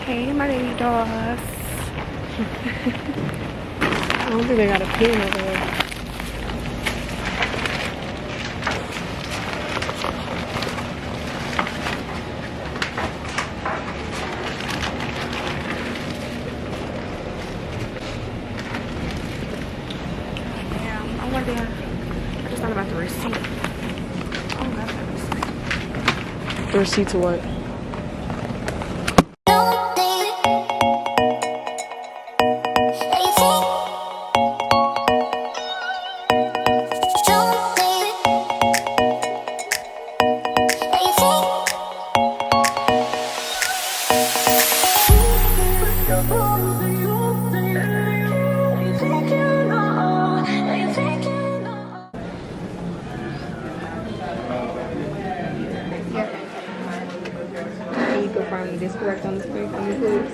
Hey, my baby dogs. I don't think they got a pin over there. Damn, I wonder. I just thought about the receipt. Oh, that's the receipt. The receipt to what? Can you confirm this correct on the screen for me, please?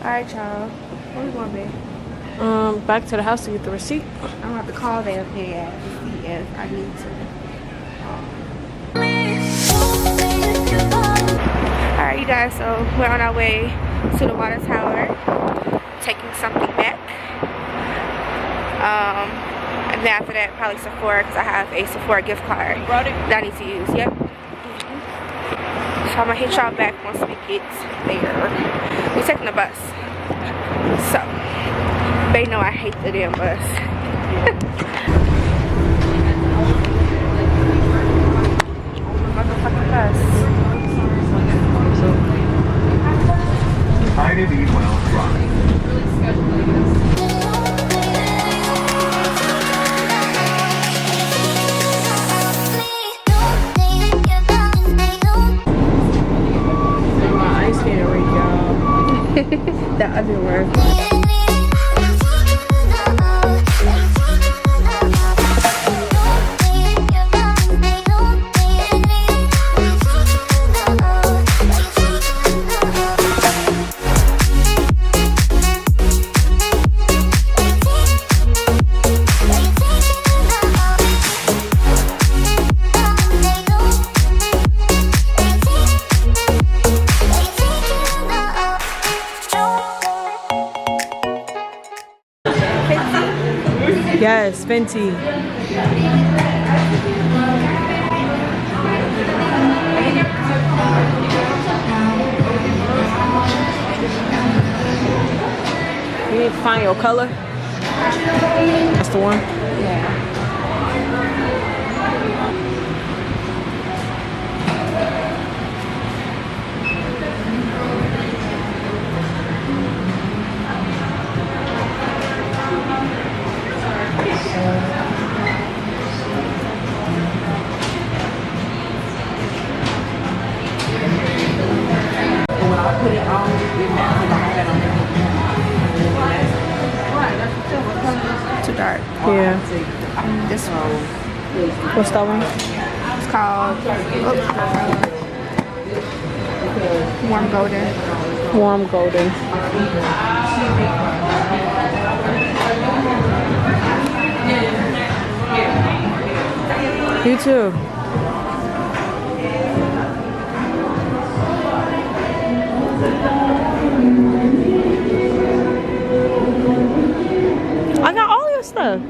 Alright, y'all. Where we going, babe? Back to the house to get the receipt. I'm gonna have to call them and pay at to see if I need to. Alright, you guys, so we're on our way to the water tower, taking something back. And then after that, probably Sephora, because I have a Sephora gift card that I need to use. Yep. So I'm gonna hit y'all back once we get there. We're taking the bus. So, they know I hate the damn bus. Motherfucking bus. Ida B. Wells Drive. My ice can't read, y'all. The other word. Yes, Fenty. You need to find your color. That's the one. Yeah. Put it on with that. Too dark. Yeah. This one. What's that one? It's called Warm Golden. Warm golden. You too. I got all your stuff.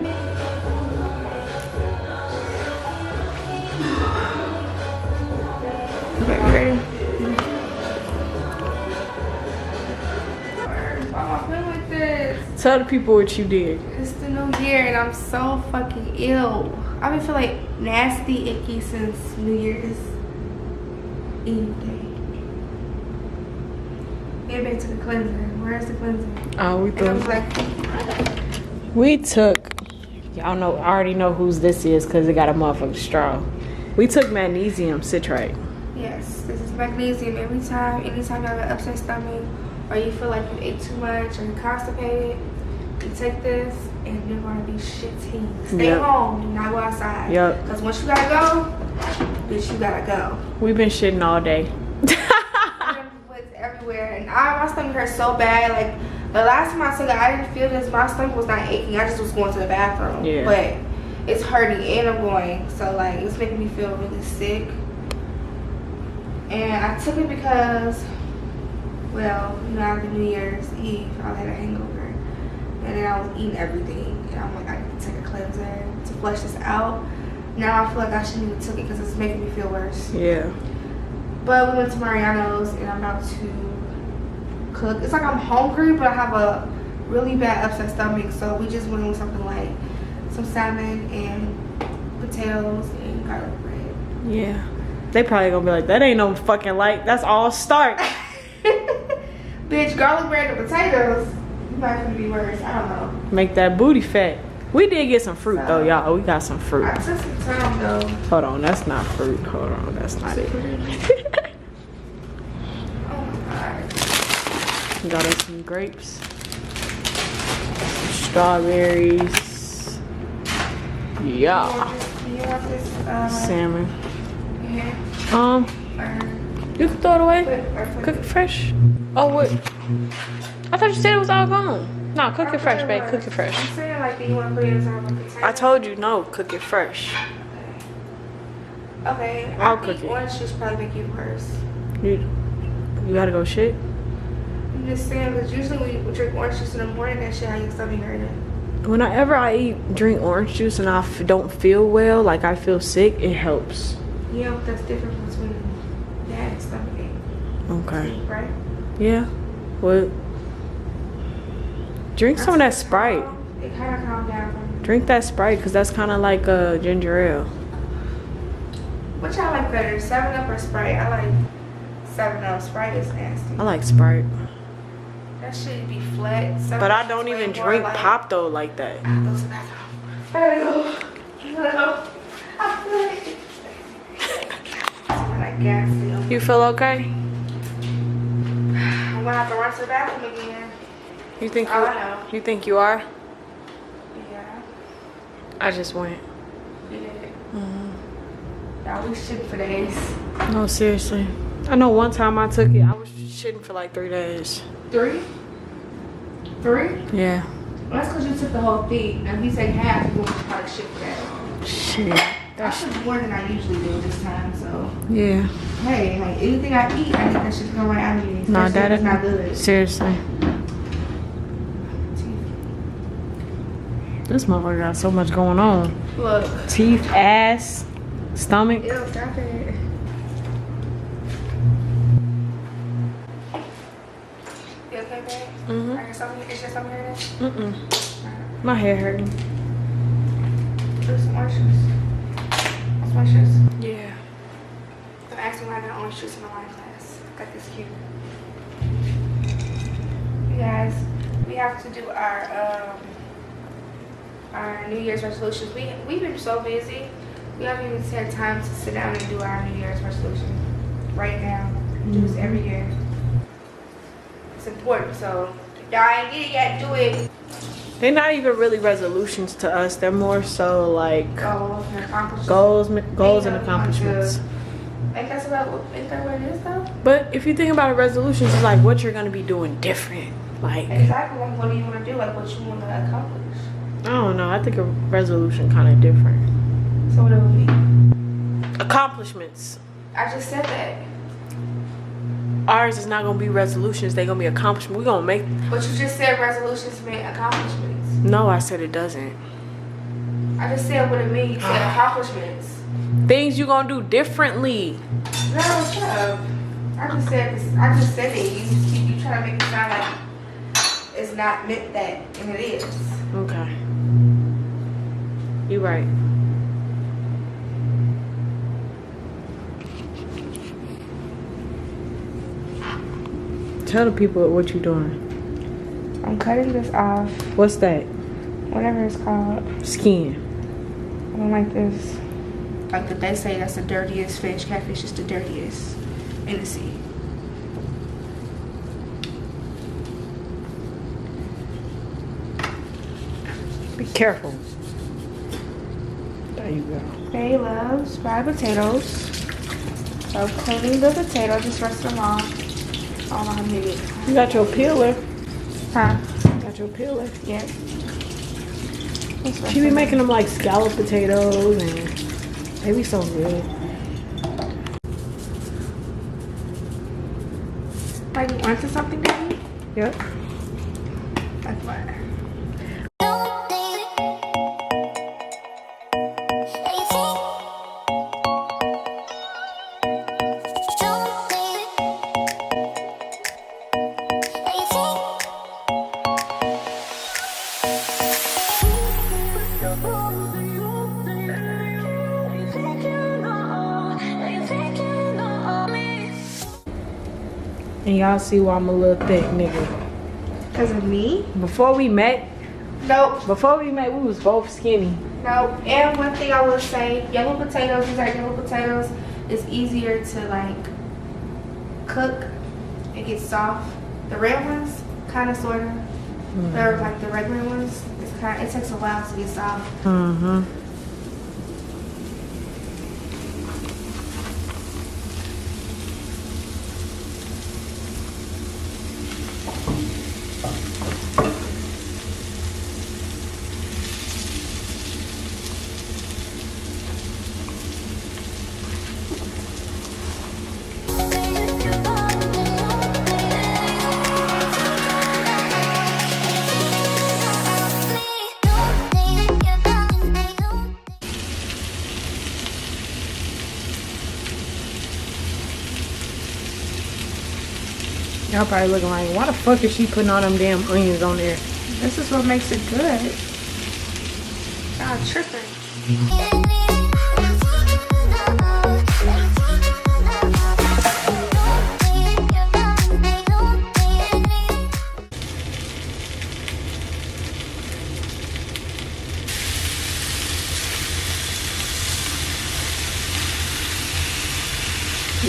Okay, you ready? With this. Tell the people what you did. It's the new year and I'm so fucking ill. I've been feeling like nasty, icky since New Year's Eve day. Everybody took a cleanser. Where's the cleanser? Oh, we And I was took. like, We took. Y'all know. I already know whose this is because it got a motherfucking straw. We took magnesium citrate. yes, this is magnesium. Anytime you have an upset stomach or you feel like you ate too much or you're constipated, you take this and you're gonna be shitty. Stay Yep. home, do not go outside. Yep. Because once you gotta go, bitch, you gotta go. We've been shitting all day. What's everywhere, and my stomach hurts so bad. Like the last time I took it, I didn't feel this. My stomach was not aching. I just was going to the bathroom. Yeah. But it's hurting and I'm going. So like it's making me feel really sick. And I took it because, well, you know, after New Year's Eve, I had a hangover. And then I was eating everything. And I'm like, I need to take a cleanser to flush this out. Now I feel like I shouldn't even took it because it's making me feel worse. Yeah. But we went to Mariano's and I'm about to cook. It's like I'm hungry, but I have a really bad upset stomach. So we just went with something like some salmon and potatoes and garlic bread. Yeah. They probably gonna be like, that ain't no fucking light. That's all starch. Bitch, garlic bread and potatoes. You might gonna be worse. I don't know. Make that booty fat. We did get some fruit though, y'all. We got some fruit. I took some time though. Hold on, that's not fruit. Hold on, that's not it. Oh my god. Got us some grapes, strawberries. Yeah. You want this Salmon. here? You can throw it away. Or Cook it fresh. Oh wait. I thought you said it was all gone. No, cook it fresh, babe. Cook it fresh. I'm saying like, do you want to put it inside my container? I told you no. Cook it fresh. Okay. I'll I cook think it. orange juice probably make you worse. You gotta go shit. I'm just saying because usually when you drink orange juice in the morning, that shit how your stomach hurting. Whenever I drink orange juice and I don't feel well, like I feel sick, it helps. Yeah, but that's different between that and stomach ache. Okay. Right? Yeah. Well, drink some of that Sprite. It kind of calmed down for me. Drink that Sprite because that's kind of like a ginger ale. Which I like better, 7-Up or Sprite? I like 7-Up. Sprite is nasty. I like Sprite. That shit be flat. But I don't even drink pop though like that. I go to the bathroom. I gotta go. I gotta go. I feel it. I like gas still. You feel okay? I'm gonna have to run to the bathroom again. You think I know. you think you are? Yeah, I just went. you did. Y'all, we shit for days. No, seriously. I know one time I took it, I was shitting for like 3 days. 3? 3? Yeah. Well, that's because you took the whole thing. Now, if you take half, you're going to probably shit for that. Shit. I took more than I usually do this time, so. Yeah. Hey, like anything I eat, I need that shit to come right out of me. No, that is is not good. Seriously. This motherfucker got so much going on. Look. Teeth, ass, stomach. Ew, stop it. You okay, babe? Mhm. Are your stomach, is your stomach hurting? My hair hurting. Do some orange juice. Some orange juice. Yeah. Don't ask me why I got orange juice in my wine glass. Got this cute. You guys, we have to do our New Year's resolutions. We've been so busy. We haven't even had time to sit down and do our New Year's resolution right now. We do this every year. It's important, so if y'all ain't get it yet, do it. They're not even really resolutions to us. They're more so like Goals and accomplishments. goals and accomplishments. Ain't that what it is though? But if you think about it, resolutions is like what you're gonna be doing different. Like Exactly. Like, what do you want to do? Like what you want to accomplish. I don't know. I think a resolution kind of different. So what it would be? Accomplishments. I just said that. Ours is not gonna be resolutions. They're gonna be accomplishments. We're gonna make. But you just said resolutions mean accomplishments. No, I said it doesn't. I just said what it means. You said accomplishments. Things you gonna do differently. No, shut up. I just said this. I just said it. You trying to make it sound like it's not meant that, and it is. Okay. You right. Tell the people what you doing. I'm cutting this off. What's that? Whatever it's called. Skin. I don't like this. Like they say, that's the dirtiest fish. Catfish is the dirtiest in the sea. Be careful. There you go. They love fried potatoes. So cleaning the potato, just rest them off. I don't know how many. You got your peeler. Huh? Got your peeler. Yeah. She be making them like scalloped potatoes and they be so good. Like you onto something, Daddy? Yep. That's why. And y'all see why I'm a little thick, nigga. Because of me? Before we met, Nope. we was both skinny. Nope. And one thing I will say, yellow potatoes, these are yellow potatoes, it's easier to like cook. It gets soft. The red ones, kind of, sort of. They're like the regular ones. It takes a while to get soft. Mm-hmm. Y'all probably looking like, why the fuck is she putting all them damn onions on there? This is what makes it good. God, tripping.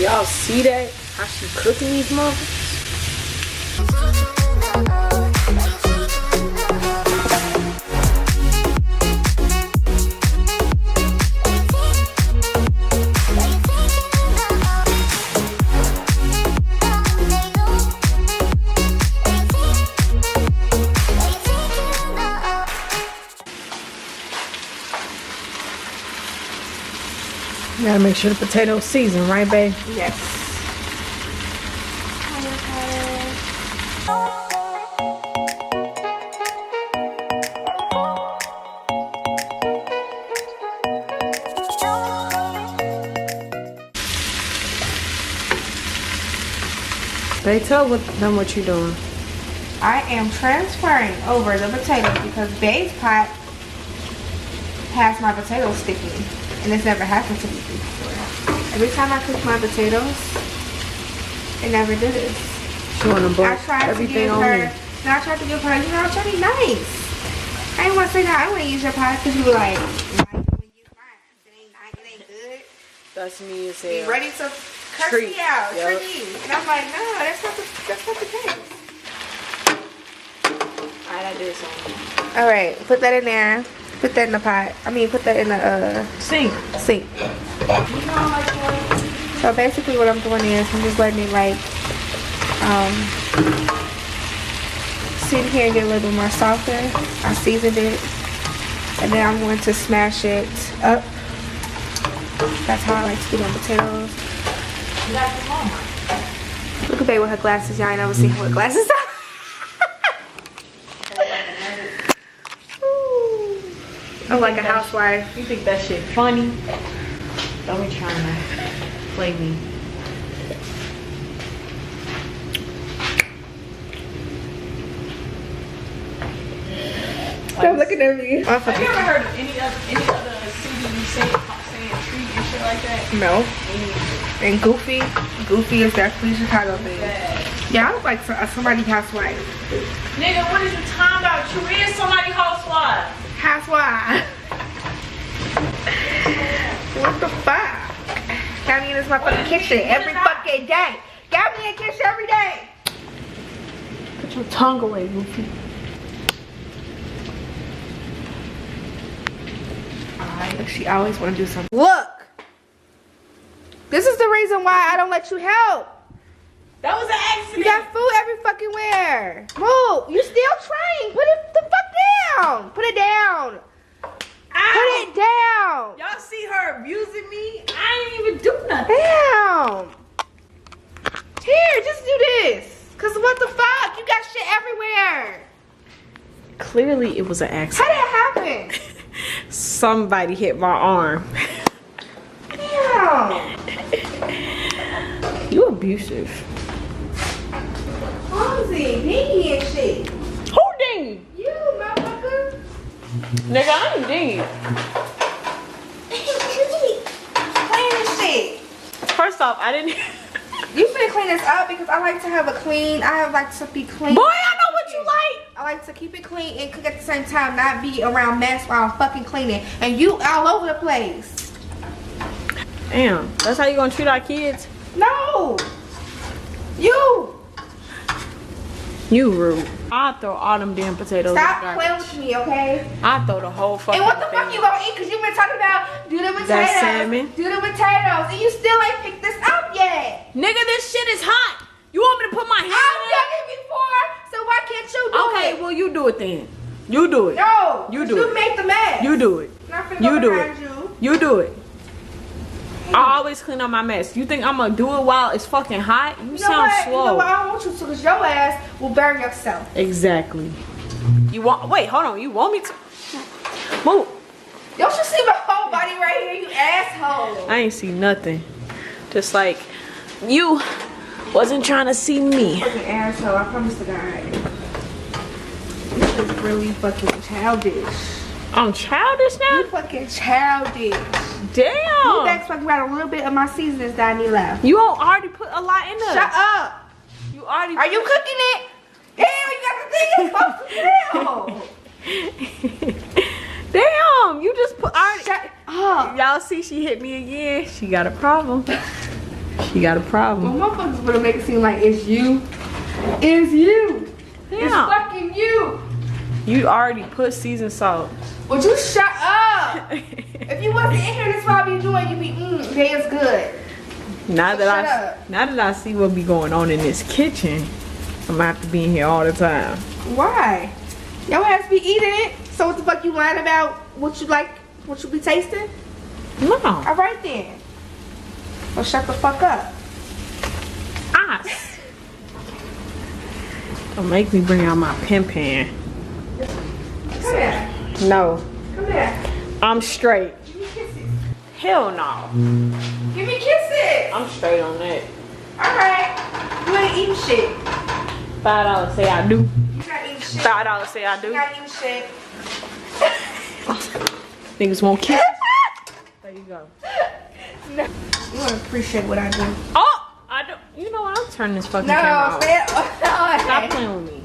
Y'all see that? How she cooking these muffins? You gotta make sure the potatoes seasoned, right, babe? Yes. They tell them what you're doing. I am transferring over the potatoes because Babe's pot has my potatoes sticky. And this never happened to me before. Every time I cook my potatoes, it never did this. She wanna I put tried to everything give on her, there. no, I tried to give her, you know, I'm trying to be nice. I didn't want to say that I want to use your pot because you were like, why you want to use mine? It ain't good. That's me as Be hell. ready to curse Treat. me out, Yep. treat me. And I'm like, no, that's not the case. Alright, I did something. All right, put that in there. Put that in the pot. I mean, put that in the Sink. sink. So basically what I'm doing is I'm just letting it like sit here and get a little bit more softer. I seasoned it. And then I'm going to smash it up. That's how I like to do my potatoes. Look at Babe with her glasses. Y'all ain't never seen her with glasses on. I'm like a housewife. You think that shit funny? Don't be trying to play me. Stop looking at me. Have you ever heard of any other CD saying treat and shit like that? No. And Goofy. Goofy is definitely Chicago thing. Yeah, I look like somebody's housewife. Nigga, what is you talking about? You is somebody's housewife. Housewife. What the fuck? Got me in this motherfucking kitchen every fucking day. Got me in the kitchen every day. Put your tongue away, Goofy. Look, she always want to do something. Look. This is the reason why I don't let you help. That was an accident. You got food every fucking where. Move. You still trying. Put it the fuck down. Put it down. Ow. Put it down. Y'all see her abusing me? I ain't even do nothing. Damn. Here, just do this. everywhere. Clearly, it was an How accident. did that happen? Somebody hit my arm. Damn. You abusive. Fonzie, dingy and shit. Who ding? You, motherfucker. Nigga, I ain't ding. Clean this shit. First off, I didn't. You finna clean this up because I like to have a clean. I like to be clean. Boy, I know what you like. I like to keep it clean and cook at the same time, not be around mess while I'm fucking cleaning. And you all over the place. Damn, that's how you gonna treat our kids? No. You. You rude. I'll throw all them damn potatoes in the Stop garbage. playing with me, okay? I'll throw the whole fucking And what the thing. fuck you gonna eat? Cause you been talking about do the potatoes. That salmon. Do the potatoes. And you still ain't picked this up yet. Nigga, this shit is hot. You want me to put my hand I've in done it before, so why can't you do it? it? Okay, well you do it then. You do it. No. You do You it. make the mess. You do it. Not finna You go do behind it. you. You do it. I always clean up my mess. You think I'm gonna do it while it's fucking hot? You You know sound what? slow. You know what? I don't want you to, cause your ass will burn yourself. Exactly. You want? Wait, hold on. You want me to? Move. Don't you see my whole body right here, you asshole? I ain't see nothing. Just like you wasn't trying to see me. Fucking asshole, I promise to God. This is really fucking childish. I'm childish now. You fucking childish. Damn. You next fucking got a little bit of my seasonings that I need left. You already put a lot in there. Shut up. You already. Are you cooking it? Damn, you got the thing you're supposed to do. Damn. You just put. Already. Shut up. Y'all see she hit me again. She got a problem. She got a problem. Well, motherfuckers gonna make it seem like it's you. It's you. It's Yeah. fucking you. You already put seasoned salt. Would you shut up? If you wasn't in here, this what I'd be doing. You'd be, that's good. Now Shut that up. now that I see what be going on in this kitchen, I'm gonna have to be in here all the time. Why? Your ass be eating it. So what the fuck you lying about? What you like? What you be tasting? No. All right then. Well, shut the fuck up. Ass. Don't make me bring out my pen pan. Come here. No. Come here. I'm straight. Give me kisses. Hell no. Give me kisses. I'm straight on that. All right. You ain't eating shit. $5 say I do. You not eating shit. $5 say I You do. not eating shit. Niggas won't kiss. There you go. No. You wanna appreciate what I do? Oh, I don't. You know what? I'm turning this fucking No, camera off. stay Stop playing with me.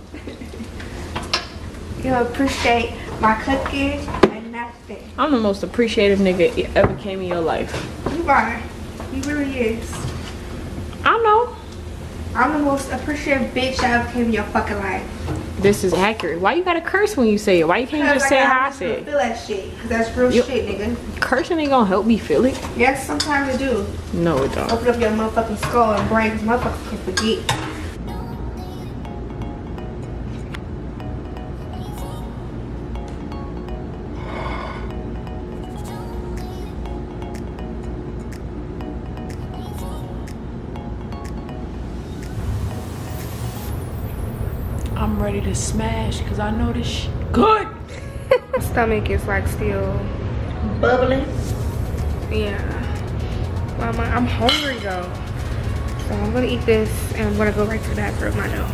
You appreciate my cooking and nothing. I'm the most appreciative nigga ever came in your life. You are. He really is. I know. I'm the most appreciative bitch that ever came in your fucking life. This is accurate. Why you gotta curse when you say it? Why you can't just say how I said. said? Feel that shit. Cause that's real You- shit, nigga. Cursing ain't gonna help me feel it. Yes, sometimes it do. No, it don't. Open up your motherfucking skull and brain, cause motherfuckers can forget. I'm ready to smash because I know this shit good. My stomach is like still Bubbling. Yeah. Well, I'm hungry though. So I'm gonna eat this and I'm gonna go right to the bathroom, I know.